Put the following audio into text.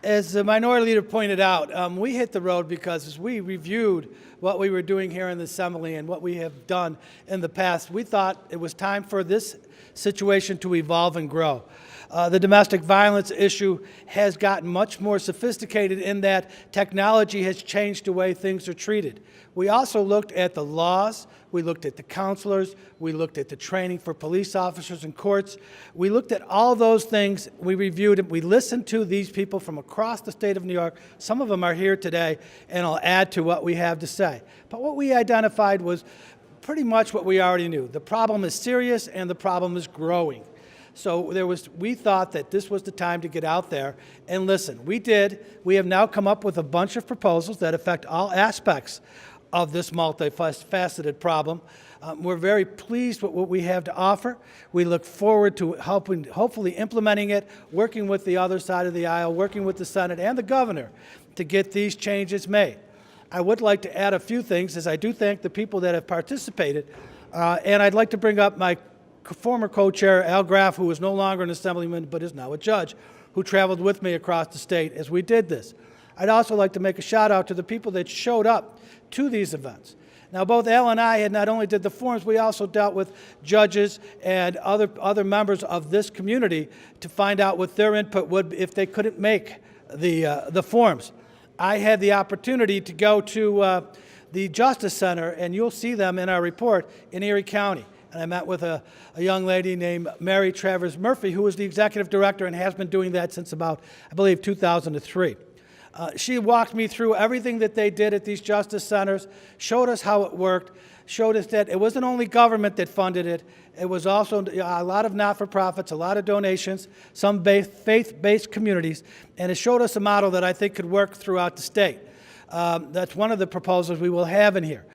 As the minority leader pointed out, we hit the road because as we reviewed what we were doing here in the Assembly and what we have done in the past, we thought it was time for this situation to evolve and grow. The domestic violence issue has gotten much more sophisticated in that technology has changed the way things are treated. We also looked at the laws, we looked at the counselors, we looked at the training for police officers and courts. We looked at all those things, we reviewed it, we listened to these people from across the state of New York. Some of them are here today, and I'll add to what we have to say. But what we identified was pretty much what we already knew. The problem is serious and the problem is growing. So we thought that this was the time to get out there and listen. We did. We have now come up with a bunch of proposals that affect all aspects of this multifaceted problem. We're very pleased with what we have to offer. We look forward to hopefully implementing it, working with the other side of the aisle, working with the Senate and the governor to get these changes made. I would like to add a few things, as I do thank the people that have participated, and I'd like to bring up my former co-chair, Al Graff, who is no longer an assemblyman but is now a judge, who traveled with me across the state as we did this. I'd also like to make a shout out to the people that showed up to these events. Now, both Al and I had not only did the forums, we also dealt with judges and other members of this community to find out what their input would be if they couldn't make the forums. I had the opportunity to go to the Justice Center, and you'll see them in our report, in Erie County. And I met with a young lady named Mary Travers Murphy, who is the executive director and has been doing that since about, I believe, 2003. She walked me through everything that they did at these justice centers, showed us how it worked, showed us that it wasn't only government that funded it, it was also a lot of not-for-profits, a lot of donations, some faith-based communities, and it showed us a model that I think could work throughout the state. That's one of the proposals we will have in here.